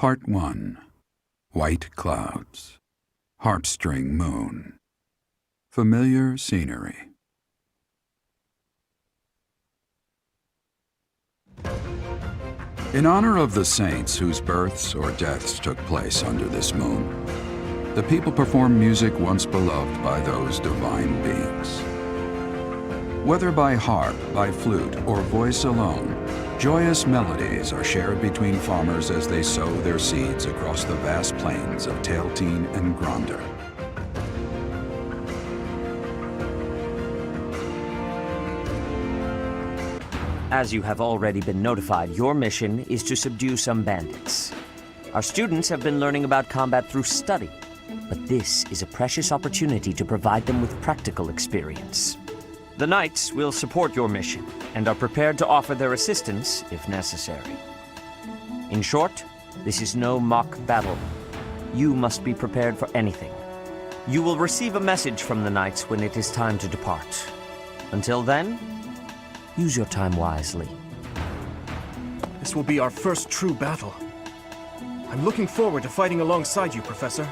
Part 1. White Clouds. Harpstring Moon. Familiar Scenery. In honor of the saints whose births or deaths took place under this moon, the people perform music once beloved by those divine beings. Whether by harp, by flute, or voice alone, joyous melodies are shared between farmers as they sow their seeds across the vast plains of Tailteen and Gronder. As you have already been notified, your mission is to subdue some bandits. Our students have been learning about combat through study, but this is a precious opportunity to provide them with practical experience. The Knights will support your mission and are prepared to offer their assistance if necessary. In short, this is no mock battle. You must be prepared for anything. You will receive a message from the Knights when it is time to depart. Until then, use your time wisely. This will be our first true battle. I'm looking forward to fighting alongside you, Professor.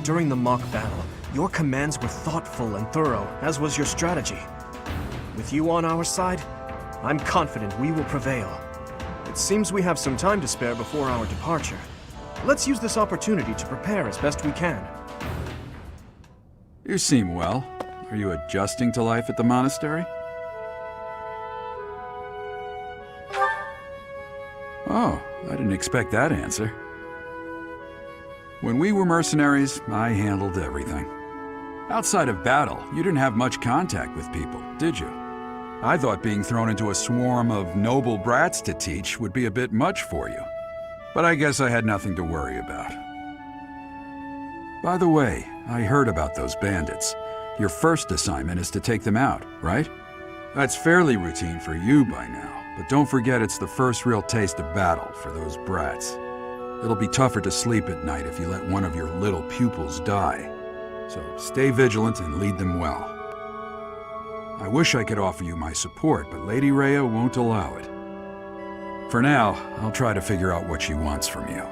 During the mock battle, your commands were thoughtful and thorough, as was your strategy. With you on our side, I'm confident we will prevail. It seems we have some time to spare before our departure. Let's use this opportunity to prepare as best we can. You seem well. Are you adjusting to life at the monastery? Oh, I didn't expect that answer. When we were mercenaries, I handled everything. Outside of battle, you didn't have much contact with people, did you? I thought being thrown into a swarm of noble brats to teach would be a bit much for you. But I guess I had nothing to worry about. By the way, I heard about those bandits. Your first assignment is to take them out, right? That's fairly routine for you by now, but don't forget it's the first real taste of battle for those brats. It'll be tougher to sleep at night if you let one of your little pupils die. So stay vigilant and lead them well. I wish I could offer you my support, but Lady Rhea won't allow it. For now, I'll try to figure out what she wants from you.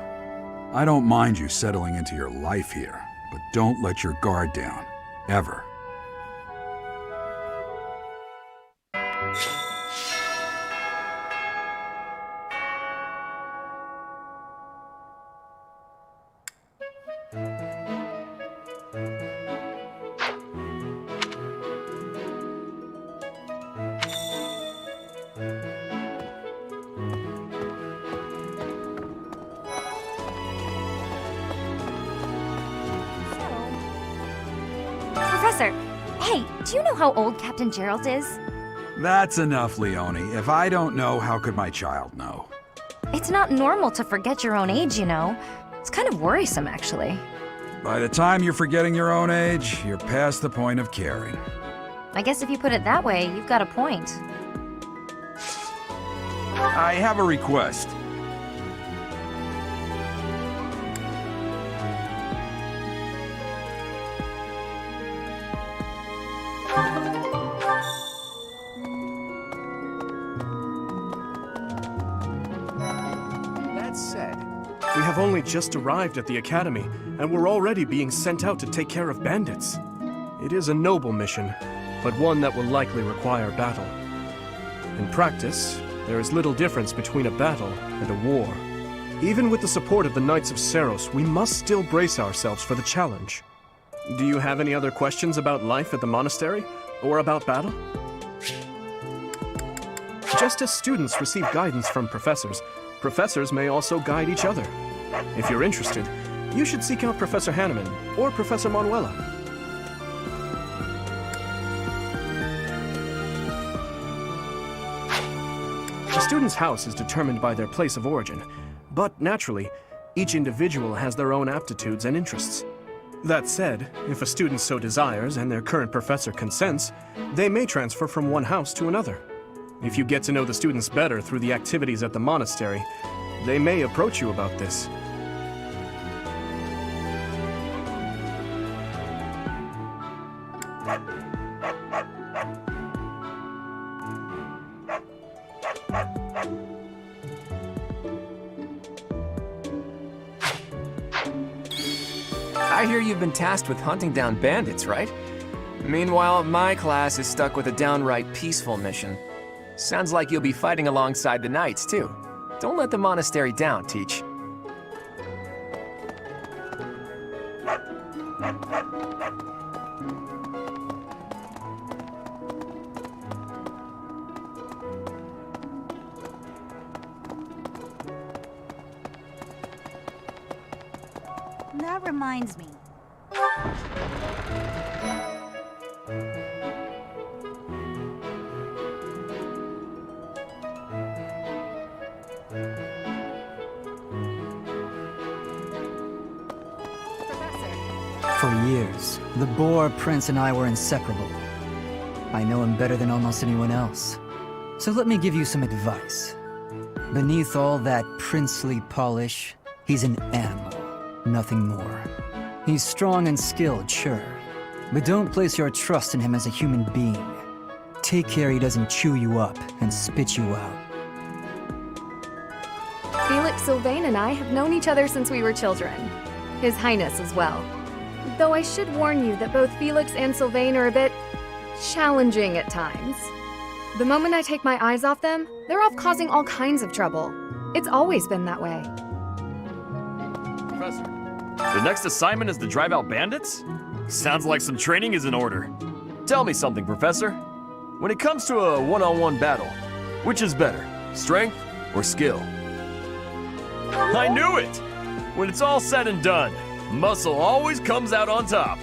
I don't mind you settling into your life here, but don't let your guard down, ever. Professor, hey, do you know how old Captain Gerald is? That's enough, Leone. If I don't know, how could my child know? It's not normal to forget your own age, you know. It's kind of worrisome, actually. By the time you're forgetting your own age, you're past the point of caring. I guess if you put it that way, you've got a point. I have a request. That said, we have only just arrived at the Academy, and we're already being sent out to take care of bandits. It is a noble mission, but one that will likely require battle. In practice, there is little difference between a battle and a war. Even with the support of the Knights of Seros, we must still brace ourselves for the challenge. Do you have any other questions about life at the monastery, or about battle? Just as students receive guidance from professors, professors may also guide each other. If you're interested, you should seek out Professor Hanneman or Professor Manuela. A student's house is determined by their place of origin, but naturally, each individual has their own aptitudes and interests. That said, if a student so desires and their current professor consents, they may transfer from one house to another. If you get to know the students better through the activities at the monastery, they may approach you about this. I hear you've been tasked with hunting down bandits, right? Meanwhile, my class is stuck with a downright peaceful mission. Sounds like you'll be fighting alongside the knights, too. Don't let the monastery down, Teach. That reminds me. For years, the Boar Prince and I were inseparable. I know him better than almost anyone else. So let me give you some advice. Beneath all that princely polish, he's an animal, nothing more. He's strong and skilled, sure, but don't place your trust in him as a human being. Take care he doesn't chew you up and spit you out. Felix Sylvain and I have known each other since we were children. His Highness as well. Though I should warn you that both Felix and Sylvain are a bit challenging at times. The moment I take my eyes off them, they're off causing all kinds of trouble. It's always been that way. Professor, the next assignment is to drive out bandits? Sounds like some training is in order. Tell me something, Professor. When it comes to a one-on-one battle, which is better, strength or skill? I knew it! When it's all said and done, muscle always comes out on top.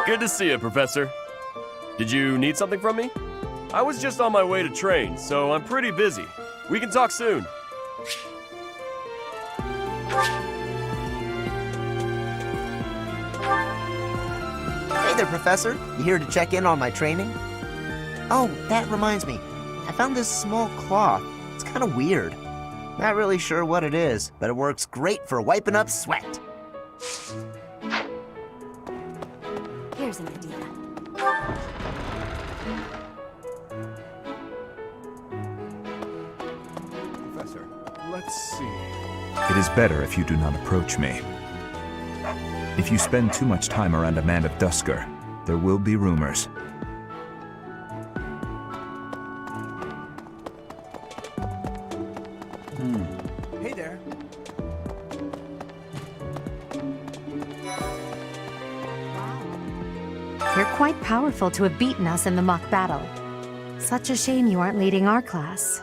Good to see you, Professor. Did you need something from me? I was just on my way to train, so I'm pretty busy. We can talk soon. Hey there, Professor. You here to check in on my training? Oh, that reminds me. I found this small cloth. It's kind of weird. Not really sure what it is, but it works great for wiping up sweat. Here's an idea. Professor, let's see. It is better if you do not approach me. If you spend too much time around a man of Dusker, there will be rumors. Hey there. You're quite powerful to have beaten us in the mock battle. Such a shame you aren't leading our class.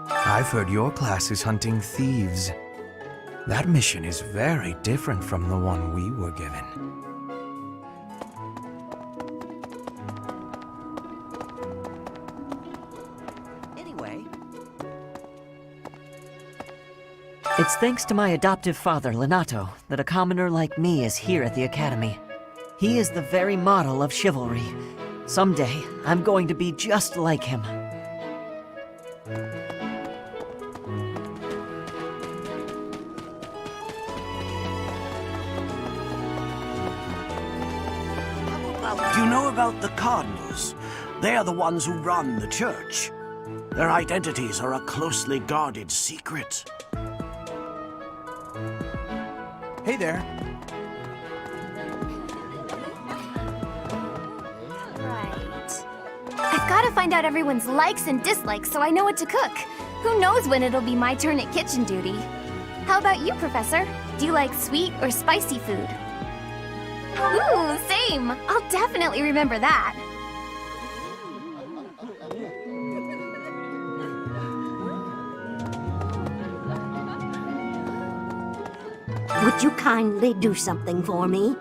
I've heard your class is hunting thieves. That mission is very different from the one we were given. Anyway, It's thanks to my adoptive father, Lenato, that a commoner like me is here at the Academy. He is the very model of chivalry. Someday, I'm going to be just like him. Do you know about the Cardinals? They are the ones who run the church. Their identities are a closely guarded secret. Hey there. Right. I've got to find out everyone's likes and dislikes so I know what to cook. Who knows when it'll be my turn at kitchen duty? How about you, Professor? Do you like sweet or spicy food? Ooh, same! I'll definitely remember that. Would you kindly do something for me?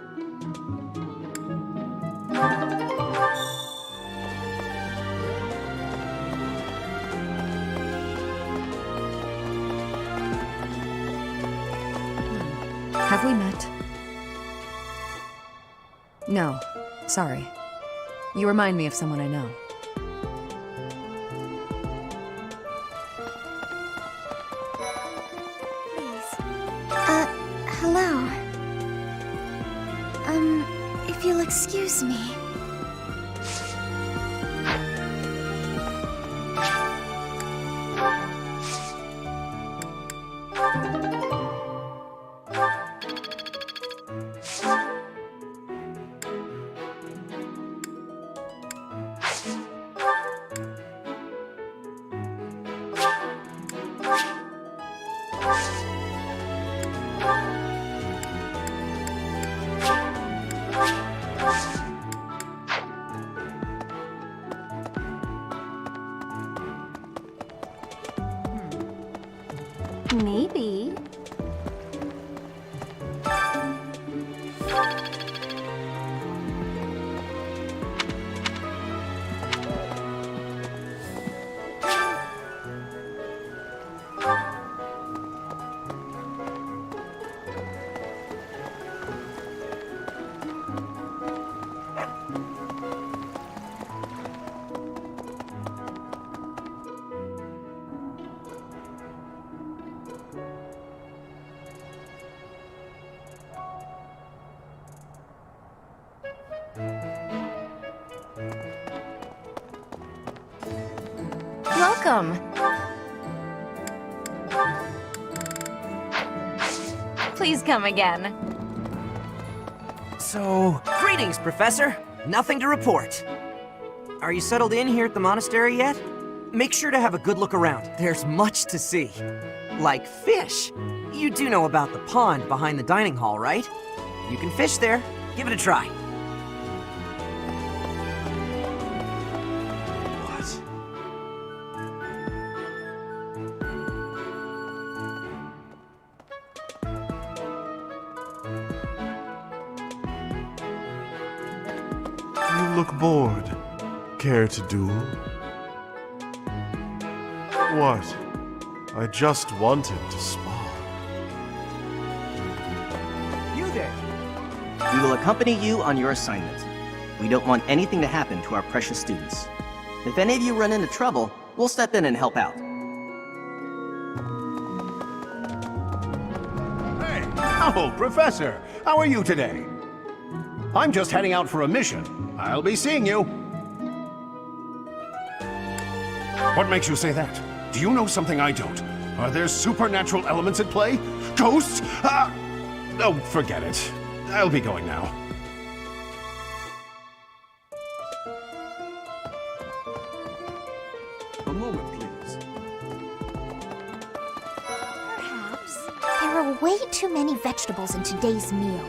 Have we met? No. Sorry. You remind me of someone I know. Hello. If you'll excuse me. welcome. Please come again. So, greetings, Professor. Nothing to report. Are you settled in here at the monastery yet? Make sure to have a good look around. There's much to see. Like fish. You do know about the pond behind the dining hall, right? You can fish there. Give it a try. You look bored. Care to duel? What? I just wanted to spar. You there! We will accompany you on your assignment. We don't want anything to happen to our precious students. If any of you run into trouble, we'll step in and help out. Hey! Oh, Professor! How are you today? I'm just heading out for a mission. I'll be seeing you. What makes you say that? Do you know something I don't? Are there supernatural elements at play? Ghosts? Oh, forget it. I'll be going now. A moment, please. Perhaps there are way too many vegetables in today's meal.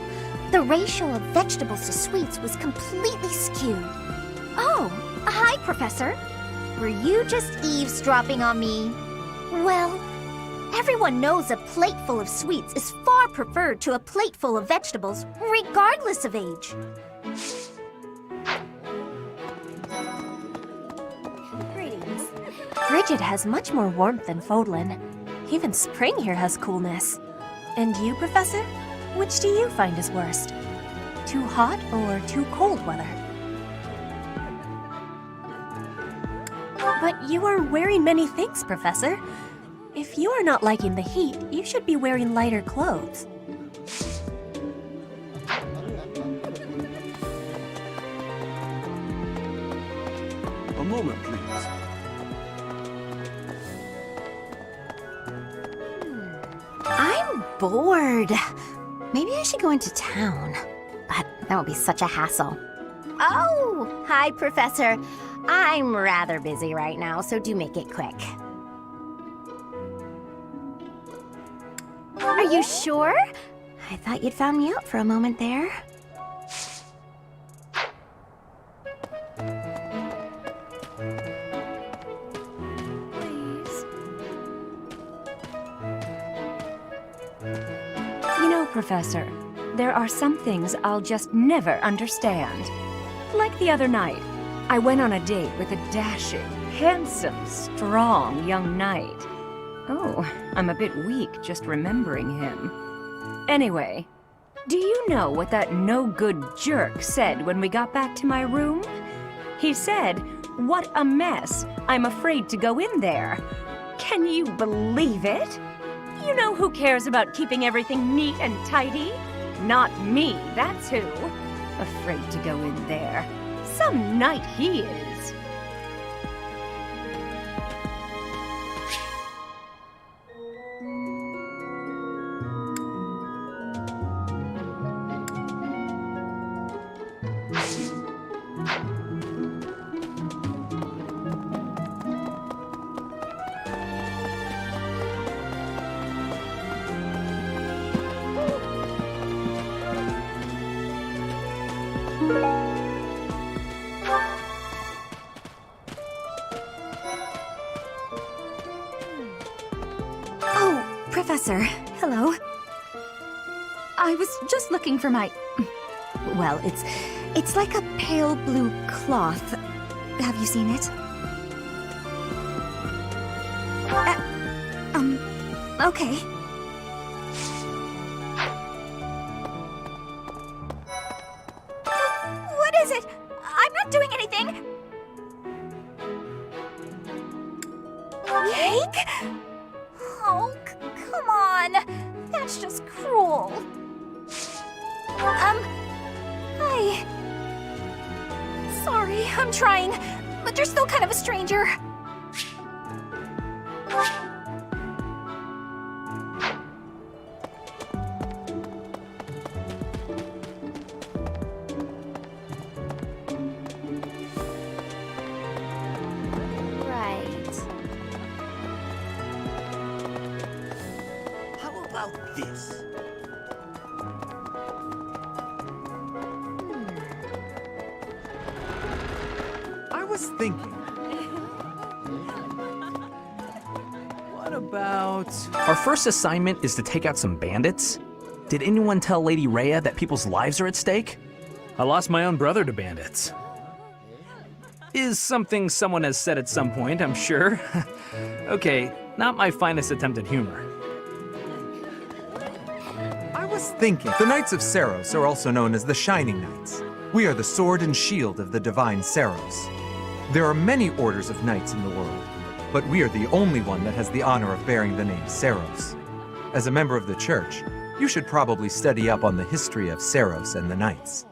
The ratio of vegetables to sweets was completely skewed. Oh, hi, Professor. Were you just eavesdropping on me? Well, everyone knows a plate full of sweets is far preferred to a plate full of vegetables, regardless of age. Greetings. Bridget has much more warmth than Fodlan. Even spring here has coolness. And you, Professor? Which do you find is worst? Too hot or too cold weather? But you are wearing many things, Professor. If you are not liking the heat, you should be wearing lighter clothes. A moment, please. I'm bored. Maybe I should go into town. But that would be such a hassle. Oh, hi, Professor. I'm rather busy right now, so do make it quick. Are you sure? I thought you'd found me out for a moment there. Please. You know, Professor, there are some things I'll just never understand. Like the other night, I went on a date with a dashing, handsome, strong young knight. Oh, I'm a bit weak just remembering him. Anyway, do you know what that no-good jerk said when we got back to my room? He said, "What a mess. I'm afraid to go in there." Can you believe it? You know who cares about keeping everything neat and tidy? Not me, that's who. Afraid to go in there. Some knight he is. Oh, Professor, hello. I was just looking for my... Well, it's like a pale blue cloth. Have you seen it? Okay. What is it? I'm not doing anything! Yank? Oh, come on. That's just cruel. Hi. Sorry, I'm trying, but you're still kind of a stranger. this. I was thinking. What about... Our first assignment is to take out some bandits? Did anyone tell Lady Rhea that people's lives are at stake? I lost my own brother to bandits. Is something someone has said at some point, I'm sure. Okay, not my finest attempt at humor. I was thinking. The Knights of Saros are also known as the Shining Knights. We are the sword and shield of the divine Saros. There are many orders of knights in the world, but we are the only one that has the honor of bearing the name Saros. As a member of the church, you should probably study up on the history of Saros and the knights.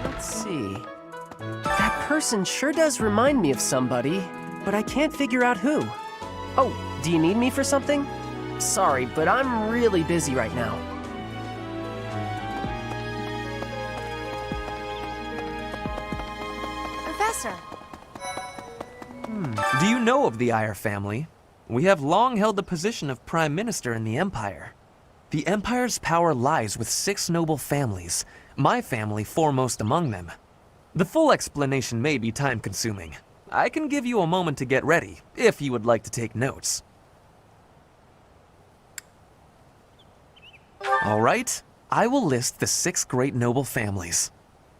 Let's see. That person sure does remind me of somebody, but I can't figure out who. Oh, do you need me for something? Sorry, but I'm really busy right now. Professor! Do you know of the Iyer family? We have long held the position of Prime Minister in the Empire. The Empire's power lies with 6 noble families, my family foremost among them. The full explanation may be time-consuming. I can give you a moment to get ready, if you would like to take notes. All right, I will list the 6 great noble families.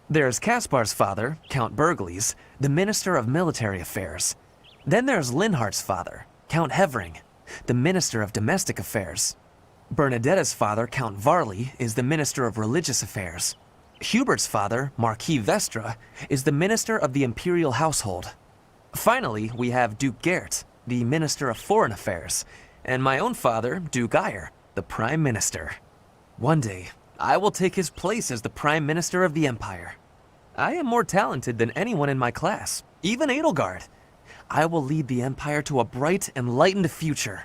There's Caspar's father, Count Burgles, the Minister of Military Affairs. Then there's Linhardt's father, Count Hevering, the Minister of Domestic Affairs. Bernadetta's father, Count Varley, is the Minister of Religious Affairs. Hubert's father, Marquis Vestra, is the Minister of the Imperial Household. Finally, we have Duke Gert, the Minister of Foreign Affairs, and my own father, Duke Iyer, the Prime Minister. One day, I will take his place as the Prime Minister of the Empire. I am more talented than anyone in my class, even Edelgard. I will lead the Empire to a bright, enlightened future.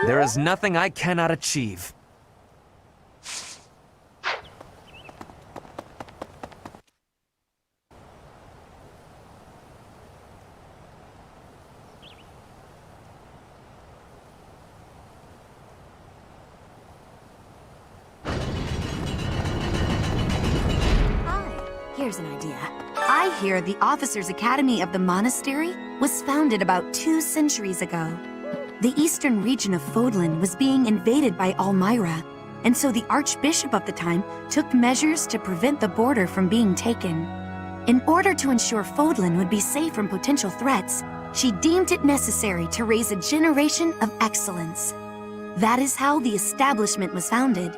There is nothing I cannot achieve. Here's an idea. I hear the Officers' Academy of the monastery was founded about 2 centuries ago. The eastern region of Fodlan was being invaded by Almyra, and so the Archbishop of the time took measures to prevent the border from being taken. In order to ensure Fodlan would be safe from potential threats, she deemed it necessary to raise a generation of excellence. That is how the establishment was founded,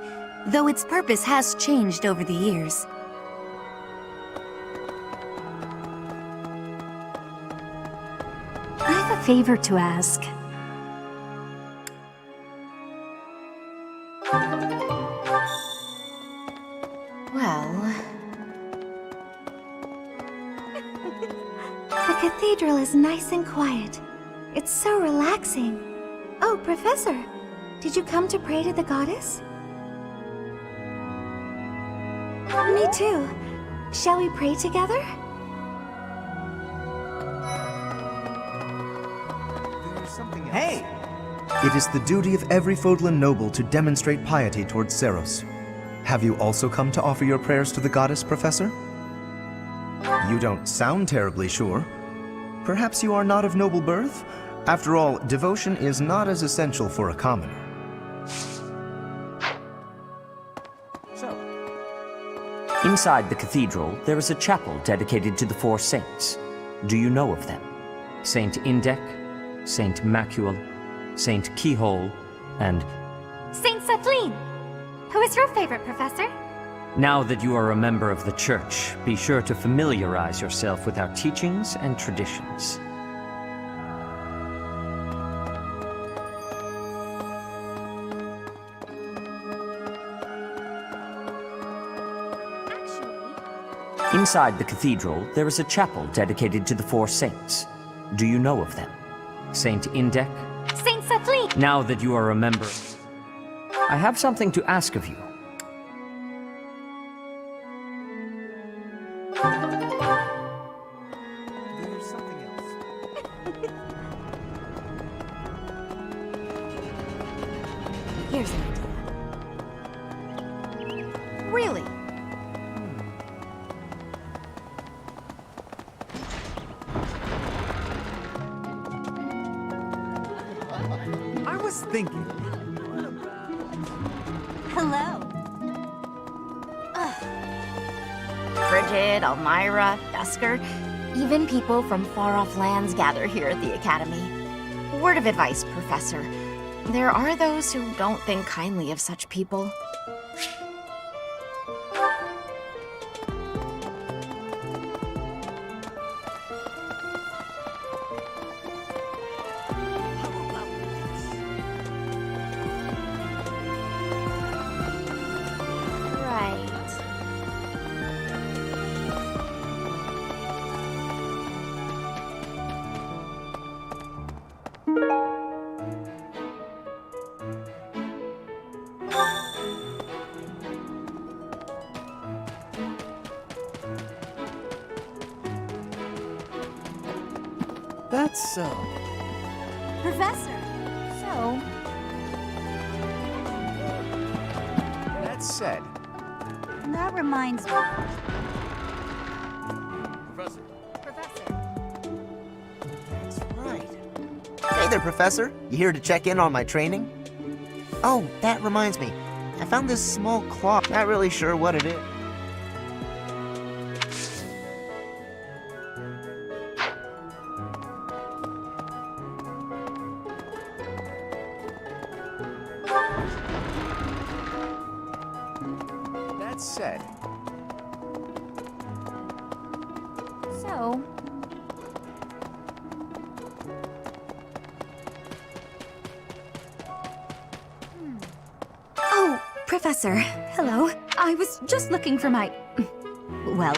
though its purpose has changed over the years. I have a favor to ask. Well... The cathedral is nice and quiet. It's so relaxing. Oh, Professor, did you come to pray to the goddess? Me too. Shall we pray together? Hey! It is the duty of every Fodlan noble to demonstrate piety towards Saros. Have you also come to offer your prayers to the goddess, Professor? You don't sound terribly sure. Perhaps you are not of noble birth? After all, devotion is not as essential for a commoner. Inside the cathedral, there is a chapel dedicated to the 4 saints. Do you know of them? Saint Indek, Saint Macule, Saint Keyhole, and... Saint Cephline! Who is your favorite, Professor? Now that you are a member of the Church, be sure to familiarize yourself with our teachings and traditions. Inside the cathedral, there is a chapel dedicated to the 4 saints. Do you know of them? Saint Indek? Saint Cephline! Now that you are a member, I have something to ask of you. Here's an idea. Really? I was thinking. Hello. Frigid, Elmira, Dusker, even people from far-off lands gather here at the Academy. Word of advice, Professor. There are those who don't think kindly of such people. That's so. Professor! So? That said, That reminds me. Professor. That's right. Hey there, Professor. You here to check in on my training? Oh, that reminds me. I found this small clock. Not really sure what it is. that said. So? Oh, Professor. Hello. I was just looking for my... Well...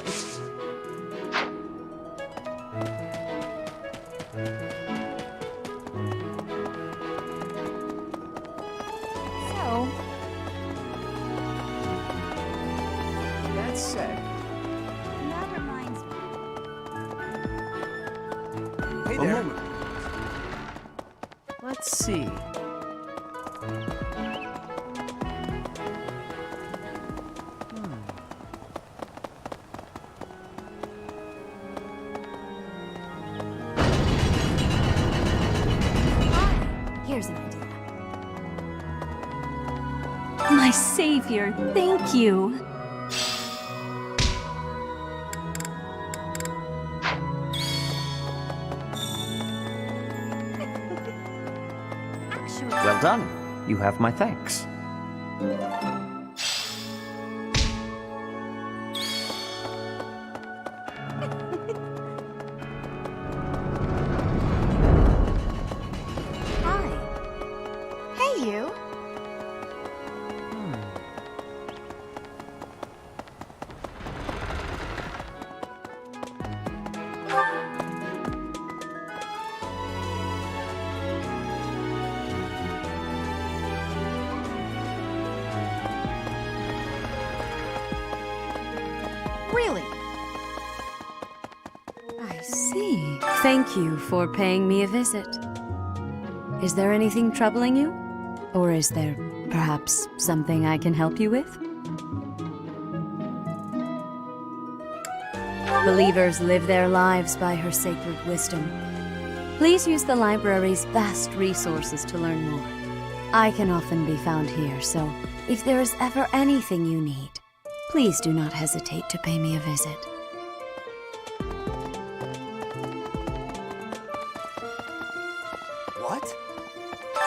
So... That said. That reminds me. Hey there. Let's see. Here's an idea. My savior, thank you. Well done. You have my thanks. Hi. Hey, you. Really? I see. Thank you for paying me a visit. Is there anything troubling you? Or is there perhaps something I can help you with? Believers live their lives by her sacred wisdom. Please use the library's vast resources to learn more. I can often be found here, so if there is ever anything you need, please do not hesitate to pay me a visit. What?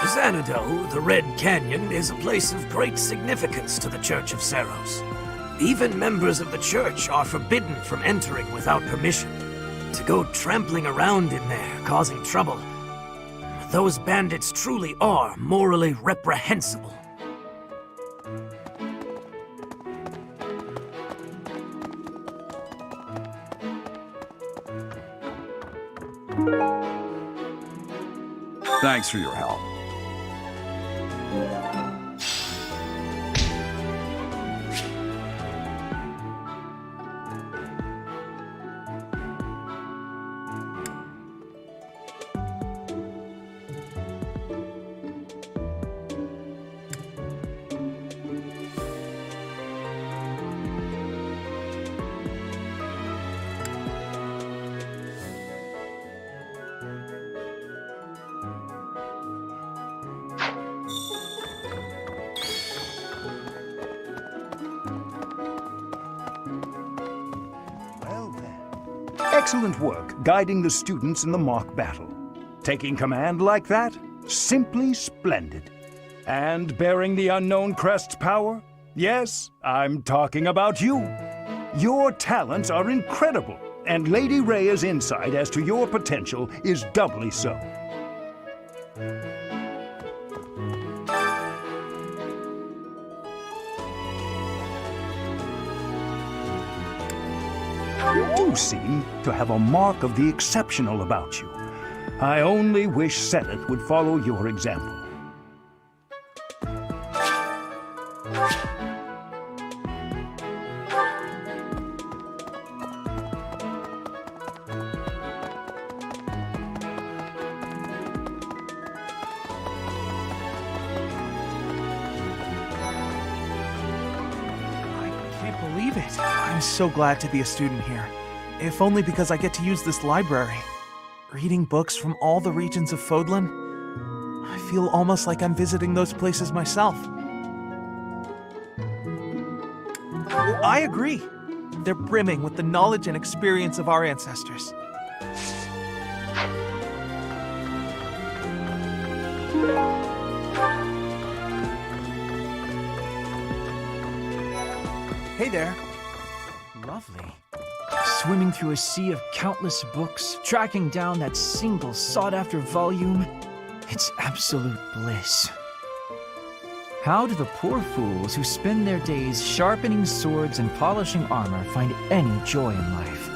Xanadu, the Red Canyon, is a place of great significance to the Church of Saros. Even members of the church are forbidden from entering without permission. To go trampling around in there, causing trouble, those bandits truly are morally reprehensible. Thanks for your help. Excellent work guiding the students in the mock battle. Taking command like that? Simply splendid. And bearing the unknown crest's power? Yes, I'm talking about you. Your talents are incredible, and Lady Rhea's insight as to your potential is doubly so. You do seem to have a mark of the exceptional about you. I only wish Senate would follow your example. Believe it. I'm so glad to be a student here. If only because I get to use this library. Reading books from all the regions of Fodlan, I feel almost like I'm visiting those places myself. I agree. They're brimming with the knowledge and experience of our ancestors. Hey there. Lovely. Swimming through a sea of countless books, tracking down that single sought-after volume. It's absolute bliss. How do the poor fools who spend their days sharpening swords and polishing armor find any joy in life?